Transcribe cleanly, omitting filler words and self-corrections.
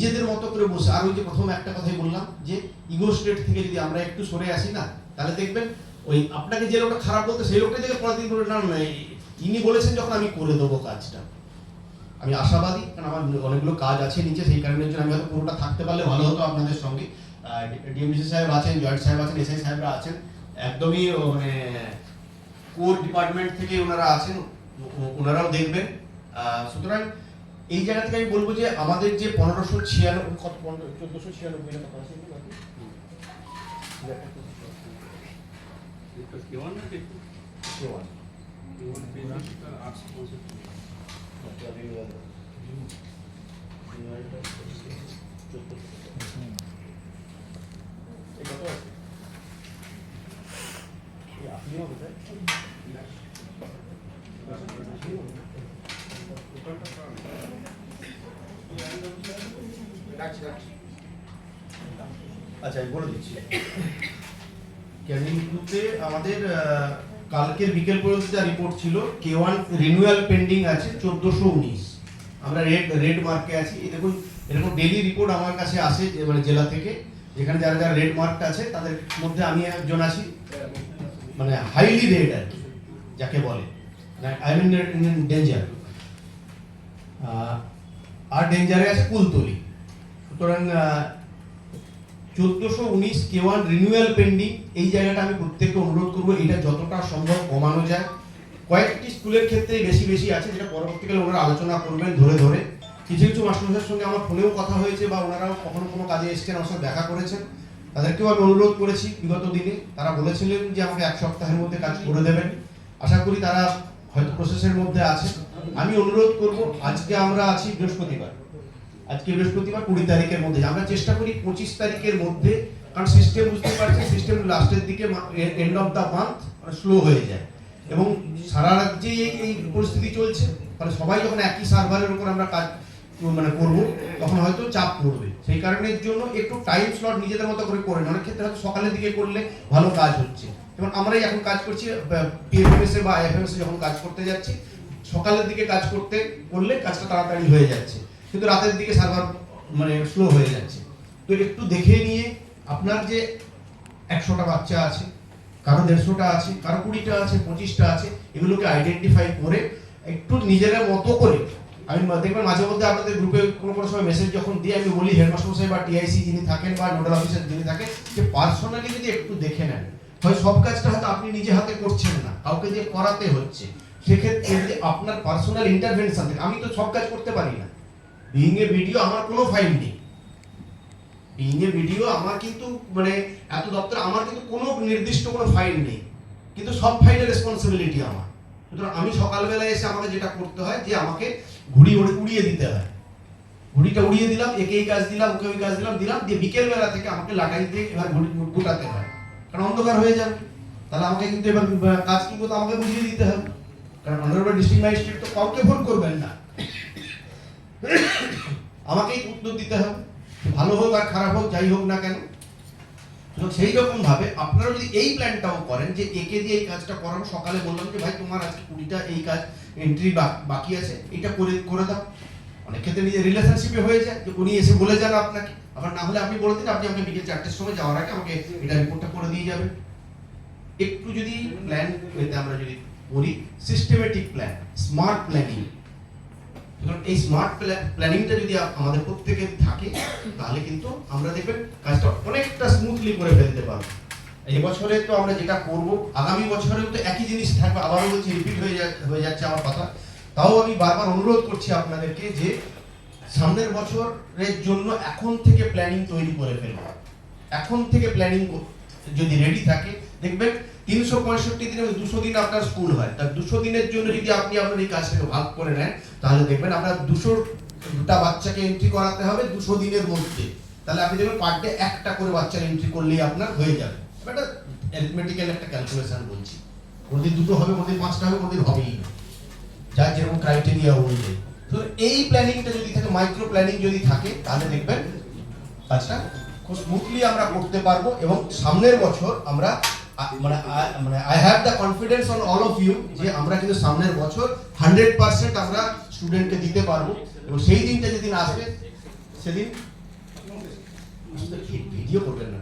নিজেদের মতো করে বসে, আর ওই যে প্রথম একটা কথাই বললাম যে ইগো স্টেট থেকে যদি আমরা একটু সরে আসি না, তাহলে দেখবেন ওই আপনাকে যে লোকটা খারাপ বলতে সেই লোকটা থেকে পরের দিন বলে না না ইনি বলেছেন যখন আমি করে দেবো কাজটা। আমি আশাবাদী, কারণ আমার অনেকগুলো কাজ আছে নিচে, সেই কারণের জন্য আমি হয়তো পুরোটা থাকতে পারলে ভালো হতো আপনাদের সঙ্গে। ডিএমসি সাহেব আছেন, জয়েন্ট সাহেব আছেন, এসআই সাহেবরা আছেন, একদমই মানে কোর ডিপার্টমেন্ট থেকে ওনারা আছেন, ওনারাও দেখবেন। সুতরাং এই জায়গা থেকে আমি বলবো যে আমাদের যে 1496 কত 1496 কত আছে আচ্ছা আমি বলে দিচ্ছি। ক্যানিং টুতে আমাদের কালকের বিকেল পর্যন্ত যা রিপোর্ট ছিল, K1 রিনিউয়াল পেন্ডিং আছে 1419। আমরা রেড মার্কে আছি। দেখুন এরকম ডেইলি রিপোর্ট আমার কাছে আসে মানে জেলা থেকে, যেখানে যারা যারা রেড মার্ক আছে তাদের মধ্যে আমি একজন আছি, মানে হাইলি রেড আর কি যাকে বলে, আই মিন ডেঞ্জার। আর ডেঞ্জারে আছে কুলতলি। সুতরাং 1419 K1 রিনিউয়াল পেন্ডিং, এই জায়গাটা আমি প্রত্যেককে অনুরোধ করবো এটা যতটা সম্ভব কমানো যায়। কয়েকটি স্কুলের ক্ষেত্রে বেশি আছে, যেটা পরবর্তীকালে ওনারা আলোচনা করবেন ধরে ধরে। কিছু কিছু মাস্টারমশাইয়ের সঙ্গে আমার ফোনেও কথা হয়েছে বা ওনারাও কখনো কোনো কাজে এসেছেন, আমার সাথে দেখা করেছেন, তাদেরকেও আমি অনুরোধ করেছি বিগত দিনে। তারা বলেছিলেন যে আমাকে 1 সপ্তাহের মধ্যে কাজ করে দেবেন। আশা করি তারা হয়তো প্রসেসের মধ্যে আছে। আমি অনুরোধ করব, আজকে আমরা আছি বৃহস্পতিবার, আজকে বৃহস্পতিবার 20 তারিখের মধ্যে আমরা চেষ্টা করি 25 তারিখের মধ্যে, কারণ সিস্টেম বুঝতে পারছি সিস্টেম লাস্টের দিকে end of the month slow হয়ে যায় এবং সারা রাজ্যে এই পরিস্থিতি চলছে। ফলে সবাই যখন একই সার্ভারের উপর আমরা কাজ মানে করবো তখন হয়তো চাপ পড়বে। সেই কারণের জন্য একটু টাইম স্লট নিজেদের মতো করে নেন। অনেক ক্ষেত্রে হয়তো সকালের দিকে করলে ভালো কাজ হচ্ছে, যেমন আমরাই এখন কাজ করছি পিএফএমএস বা আইএফএমএস যখন কাজ করতে যাচ্ছি, সকালের দিকে কাজ করলে কাজটা তাড়াতাড়ি হয়ে যাচ্ছে, কিন্তু রাতের দিকে সার্ভার মানে স্লো হয়ে যাচ্ছে। তো একটু দেখে নিয়ে আপনার যে 100টা বাচ্চা আছে, কারো 150টা আছে, কারো 20টা আছে, 25টা আছে, এগুলোকে আইডেন্টিফাই করে একটু নিজেরা মতো করে, আমি দেখবেন মাঝে মধ্যে আপনাদের গ্রুপে কোনো সময় মেসেজ যখন দিই আমি বলি হেডমাস্টার মশাই বা টিআইসি যিনি থাকেন বা নোডাল অফিসার যিনি থাকেন, যে পার্সোনালি যদি একটু দেখে নেন, হয় সব কাজটা হয়তো আপনি নিজে হাতে করছেন না, কাউকে দিয়ে করাতে হচ্ছে, সেক্ষেত্রে যদি আপনার পার্সোনাল ইন্টারভেনশন থাকে, আমি তো সব কাজ করতে পারি না, বিইং এ ভিডিও আমার কোনো ফাইল নেই, বিইং এ ভিডিও আমার কিন্তু মানে এত দপ্তর আমার কিন্তু কোনো নির্দিষ্ট কোনো ফাইল নেই, কিন্তু সব ফাইলের রেসপন্সিবিলিটি আমার। সুতরাং আমি সকালবেলা এসে আমাকে যেটা করতে হয় যে আমাকে ঘুড়ি উড়িয়ে দিতে হয়, ঘুড়িটা উড়িয়ে দিলাম, একে এই কাজ দিলাম, ওকে ওই কাজ দিলাম দিয়ে বিকেল বেলা থেকে আমাকে লাগাই দিয়ে এবার ঘুড়ি গোটাতে হয়, কারণ অন্ধকার হয়ে যাবে। তাহলে আমাকে কিন্তু এবার কাজ কি করতে আমাকে বুঝিয়ে দিতে হবে, কারণ অনারেবল ডিস্ট্রিক্ট ম্যাজিস্ট্রেট তো কাউকে ফোন করবেন না, আমাকেই উত্তর দিতে হবে, ভালো হোক আর খারাপ হোক যাই হোক না কেন। তো সেই রকম ভাবে আপনারা যদি এই প্ল্যানটাও করেন যে একে দিয়ে এই কাজটা করানো, সকালে বললাম যে ভাই তোমার আজকে 20টা এই কাজ এন্ট্রি বাকি আছে, এটা করে দাও। অনেক ক্ষেত্রে নিজের রিলেশনশিপে হয়ে যায় যে উনি এসে বলে যান আপনাকে, আবার না হলে আপনি বলে দিন আপনি আমাকে বিকেল 4টের সময় যাওয়ার আগে আমাকে এটা রিপোর্টটা করে দিয়ে যাবেন। একটু যদি প্ল্যান এতে আমরা যদি বলি সিস্টেমেটিক প্ল্যান, স্মার্ট প্ল্যানিং, এই স্মার্ট প্ল্যানিংটা যদি আমাদের প্রত্যেকের থাকে তাহলে কিন্তু আমরা দেখবেন কাজটা অনেকটা স্মুথলি করে ফেলতে পারবো। এই বছরে তো আমরা যেটা করব, আগামী বছরেও তো একই জিনিস থাকবে, আবারও বলছি রিপিট হয়ে যাচ্ছে আমার কথা, তাও আমি বারবার অনুরোধ করছি আপনাদেরকে যে সামনের বছরের জন্য এখন থেকে প্ল্যানিং তৈরি করে ফেলবো। এখন থেকে প্ল্যানিং যদি রেডি থাকে দেখবেন 365 দিনে 200 দিন আপনার স্কুল হয়, তার 200 দিনের জন্য যদি আপনি আপনার এই কাজটাকে ভাগ করে নেন তাহলে দেখবেন আপনার 200টা বাচ্চাকে এন্ট্রি করাতে হবে 200 দিনের মধ্যে, তাহলে আপনি দেখবেন পার ডে একটা করে বাচ্চার এন্ট্রি করলেই আপনার হয়ে যাবে। এটা অ্যারিথমেটিক্যাল একটা ক্যালকুলেশন বলছি, কোনদিন 2টো হবে, কোনদিন 5টা হবে, কোনদিন হবেই না, যার যেরকম ক্রাইটেরিয়া অনুযায়ী। তো এই প্ল্যানিংটা যদি থাকে, মাইক্রো প্ল্যানিং যদি থাকে, তাহলে দেখবেন কাজটা খুব স্মুথলি আমরা করতে পারবো এবং সামনের বছর আমরা মানে I have the confidence on all of you যে আমরা কিন্তু সামনের বছর 100% আমরা স্টুডেন্টকে দিতে পারবো এবং সেই দিনটা যেদিন আসবে সেদিন বৃদ্ধিও করবেন না।